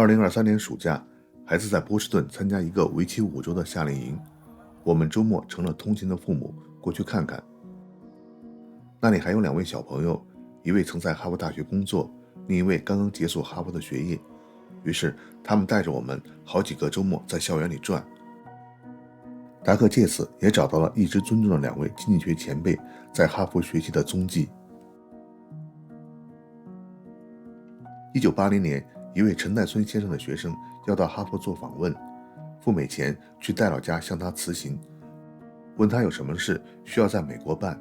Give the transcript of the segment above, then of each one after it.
2023年暑假，孩子在波士顿参加一个为期5周的夏令营。我们周末成了通勤的父母，过去看看。那里还有2位小朋友，一位曾在哈佛大学工作，另一位刚刚结束哈佛的学业。于是他们带着我们好几个周末在校园里转。达克借此也找到了一直尊重的2位经济学前辈在哈佛学习的踪迹。1980年，一位陈代孙先生的学生要到哈佛做访问，赴美前去戴老家向他辞行，问他有什么事需要在美国办。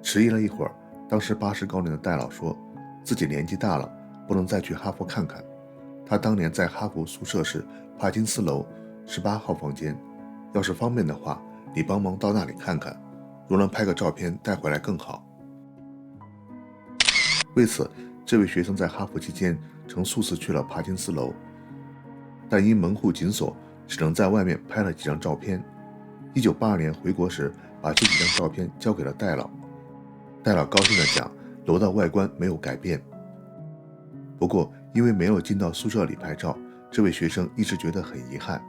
迟疑了一会儿，当时80高龄的戴老说，自己年纪大了，不能再去哈佛看看。他当年在哈佛宿舍是帕金斯楼18号房间，要是方便的话，你帮忙到那里看看，如能拍个照片带回来更好。为此，这位学生在哈佛期间曾数次去了帕金斯楼，但因门户紧锁，只能在外面拍了几张照片。1982年回国时，把这几张照片交给了戴老。戴老高兴地讲，楼的外观没有改变。不过，因为没有进到宿舍里拍照，这位学生一直觉得很遗憾。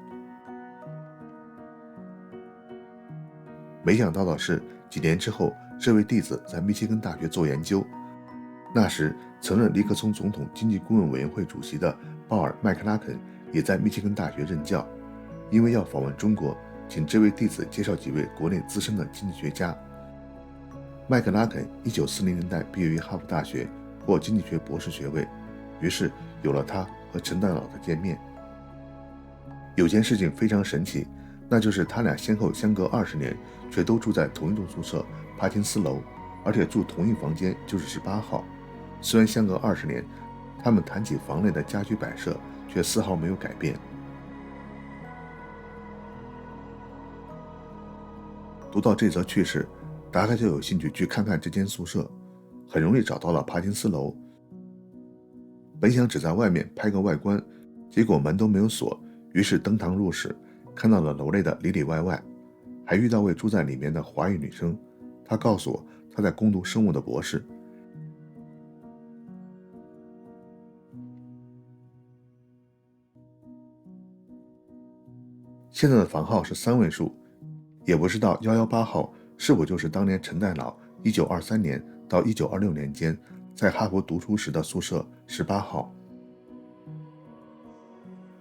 没想到的是，几年之后，这位弟子在密歇根大学做研究。那时，曾任尼克松总统经济顾问委员会主席的鲍尔·麦克拉肯也在密歇根大学任教。因为要访问中国，请这位弟子介绍几位国内资深的经济学家。麦克拉肯1940年代毕业于哈佛大学，获经济学博士学位，于是有了他和陈戴老的见面。有件事情非常神奇，那就是他俩先后相隔20年，却都住在同一栋宿舍帕金斯楼，而且住同一房间，就是18号。虽然相隔20年，他们谈起房内的家居摆设，却丝毫没有改变。读到这则趣事，达克就有兴趣去看看这间宿舍，很容易找到了帕金斯楼。本想只在外面拍个外观，结果门都没有锁，于是登堂入室，看到了楼内的里里外外，还遇到位住在里面的华裔女生。她告诉我，她在攻读生物的博士。现在的房号是3位数，也不知道118号是否就是当年陈代老1923年到1926年间在哈佛读书时的宿舍18号。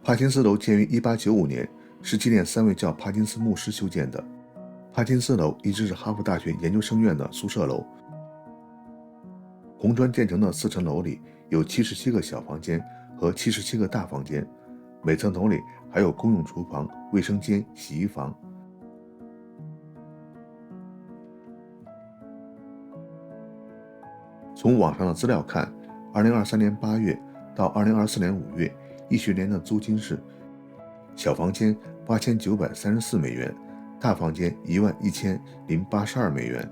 帕金斯楼建于1895年，是纪念3位叫帕金斯牧师修建的。帕金斯楼一直是哈佛大学研究生院的宿舍楼。红砖建成的4层楼里有77个小房间和77个大房间，每层楼里还有公用厨房、卫生间、洗衣房。从网上的资料看，2023年8月到2024年5月一学年的租金是：小房间8934美元，大房间11082美元。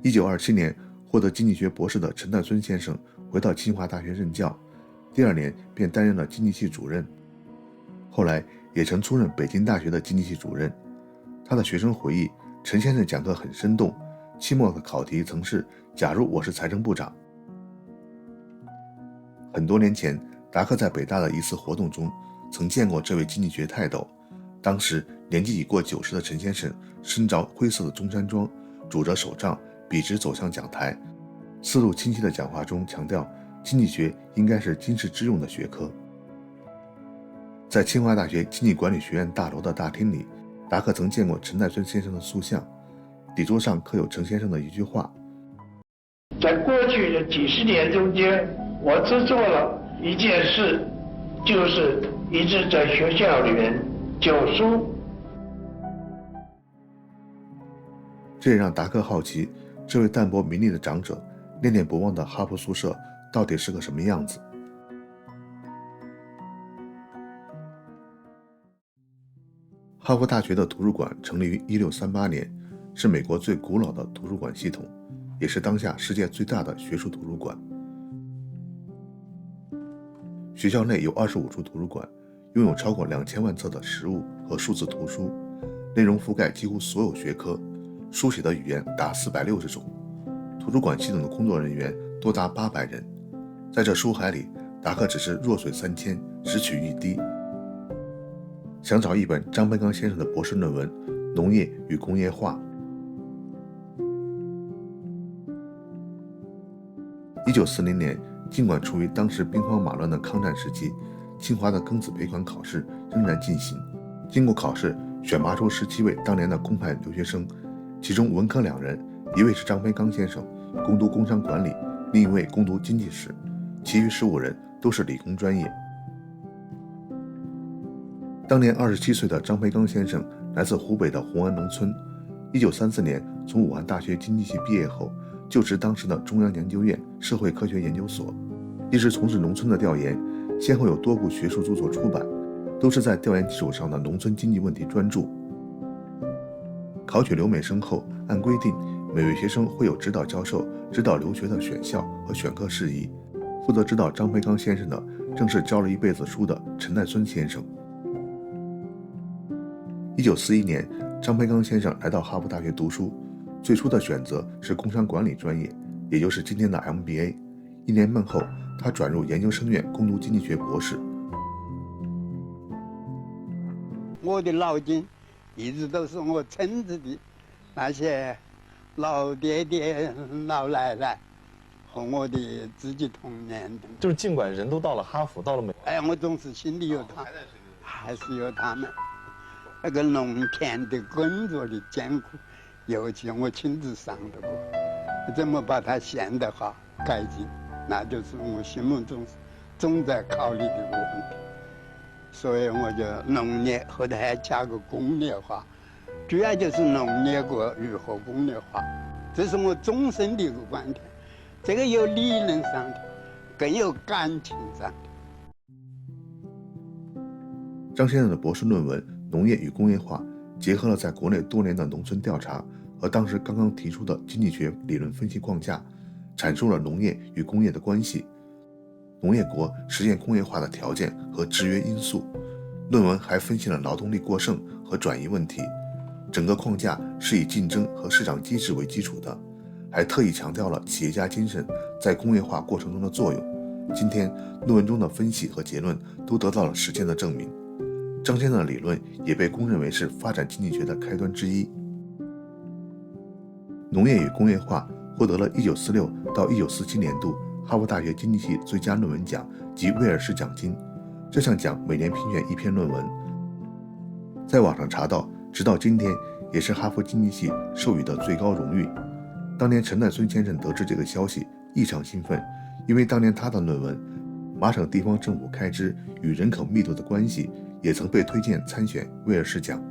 1927年获得经济学博士的陈岱孙先生回到清华大学任教，第2年便担任了经济系主任，后来也曾出任北京大学的经济系主任。他的学生回忆，陈先生讲课很生动，期末的考题曾是假如我是财政部长。很多年前，达克在北大的一次活动中曾见过这位经济学泰斗。当时年纪已过90的陈先生身着灰色的中山装，拄着手杖，笔直走向讲台，思路清晰的讲话中强调经济学应该是经世致用的学科。在清华大学经济管理学院大楼的大厅里，达克曾见过陈岱孙先生的塑像，底座上刻有陈先生的一句话：在过去的几十年中间，我只做了一件事，就是一直在学校里面教书。这也让达克好奇，这位淡泊名利的长者念念不忘的哈佛宿舍到底是个什么样子。哈佛大学的图书馆成立于1638年，是美国最古老的图书馆系统，也是当下世界最大的学术图书馆。学校内有25处图书馆，拥有超过2000万册的实物和数字图书，内容覆盖几乎所有学科，书写的语言达460种。图书馆系统的工作人员多达800人。在这书海里，达克只是弱水三千，只取一滴。想找一本张培刚先生的博士论文《农业与工业化》。1940年，尽管处于当时兵荒马乱的抗战时期，清华的庚子赔款考试仍然进行。经过考试，选拔出17位当年的公派留学生，其中文科2人，一位是张培刚先生，攻读工商管理，另一位攻读经济史，其余15人都是理工专业。当年27岁的张培刚先生来自湖北的红安农村，1934年从武汉大学经济系毕业后，就职当时的中央研究院社会科学研究所，一直从事农村的调研，先后有多部学术著作出版，都是在调研基础上的农村经济问题专著。考取留美生后，按规定每位学生会有指导教授指导留学的选校和选课事宜，负责指导张培刚先生的正是教了一辈子书的陈岱孙先生。1941年，张培刚先生来到哈佛大学读书，最初的选择是工商管理专业，也就是今天的 MBA。1年半后，他转入研究生院攻读经济学博士。我的脑筋一直都是我村子的那些老爹爹、老奶奶和我的自己童年的。就是尽管人都到了哈佛，到了美，我总是心里有他，还是有他们。那个农田的工作的艰苦，尤其我亲自上的过，怎么把它现代化改进，那就是我心目中总在考虑的一个问题。所以我就农业后头还加个工业化，主要就是农业过如何工业化，这是我终身的一个观点。这个有理论上的，更有感情上的。张先生的博士论文《农业与工业化》结合了在国内多年的农村调查和当时刚刚提出的经济学理论分析框架，阐述了农业与工业的关系，农业国实现工业化的条件和制约因素。论文还分析了劳动力过剩和转移问题，整个框架是以竞争和市场机制为基础的，还特意强调了企业家精神在工业化过程中的作用。今天论文中的分析和结论都得到了实践的证明。张先生的理论也被公认为是发展经济学的开端之一。农业与工业化获得了1946到1947年度哈佛大学经济系最佳论文奖及威尔士奖金。这项奖每年评选1篇论文，在网上查到，直到今天也是哈佛经济系授予的最高荣誉。当年陈岱孙先生得知这个消息异常兴奋，因为当年他的论文《麻省地方政府开支与人口密度的关系》也曾被推荐参选威尔士奖。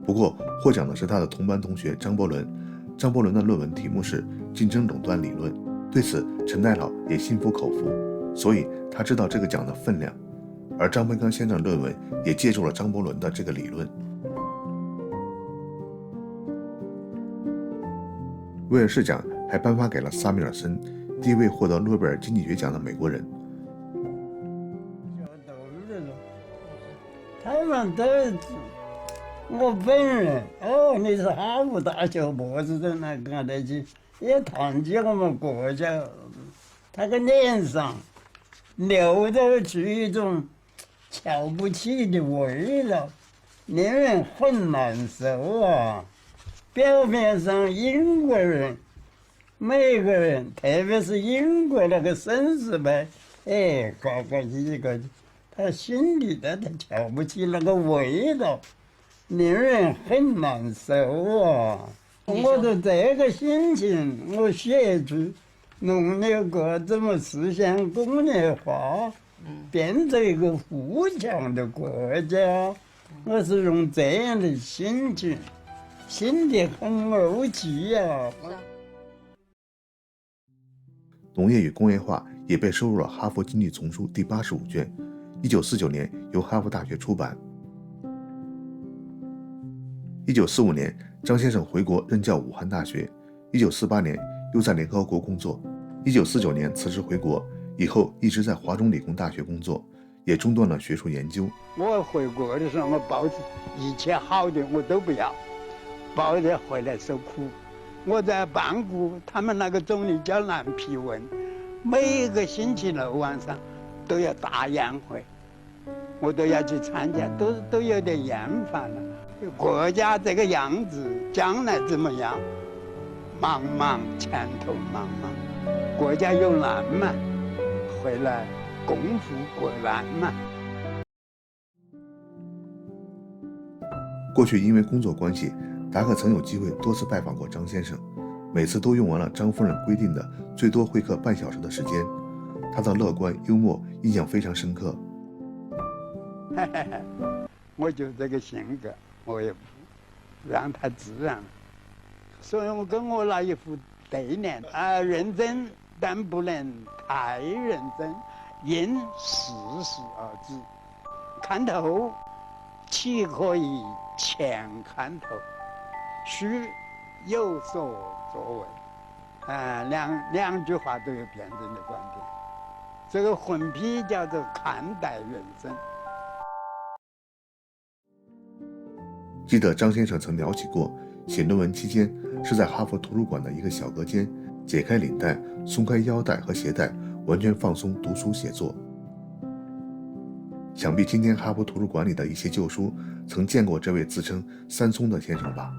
不过获奖的是他的同班同学张伯伦，张伯伦的论文题目是竞争垄断理论，对此陈代老也心服口服，所以他知道这个奖的分量。而张培刚先生的论文也借助了张伯伦的这个理论。威尔士奖还颁发给了萨米尔森，第一位获得诺贝尔经济学奖的美国人。他们都是我本人哦，你是哈佛大学博士生来看得起，也谈起我们国家，他个脸上流露出一种瞧不起的味道，令人很难受啊。表面上英国人，美国人，特别是英国那个绅士派，高高几个，他心里头他瞧不起那个味道，令人很难受啊。我的这个心情，我写出农业国怎么实现工业化，变成一个富强的国家，我是用这样的心情，心里很怄气啊。农业与工业化也被收入了哈佛经济丛书第85卷，1949年由哈佛大学出版。1945年，张先生回国任教武汉大学。1948年又在联合国工作。1949年辞职回国，以后一直在华中理工大学工作，也中断了学术研究。我回国的时候，我抱着一切好的我都不要，抱着回来受苦。我在曼谷，他们那个总理叫蓝皮文，每个星期六晚上都有大宴会，我都要去参加，都有点厌烦了。国家这个样子，将来怎么样？茫茫前途茫茫，国家有难嘛，回来共赴国难嘛。过去因为工作关系，达克曾有机会多次拜访过张先生，每次都用完了张夫人规定的最多会客半小时的时间。他的乐观幽默印象非常深刻。我就这个性格，我也不让他自然了，所以我跟我那一副对联认真但不能太认真，应事实而止，看透岂可以全看透，须有所作为。两句话都有辩证的观点，这个混批叫做看待人生。记得张先生曾聊起过，写论文期间是在哈佛图书馆的一个小隔间，解开领带，松开腰带和鞋带，完全放松读书写作。想必今天哈佛图书馆里的一些旧书曾见过这位自称三松的先生吧。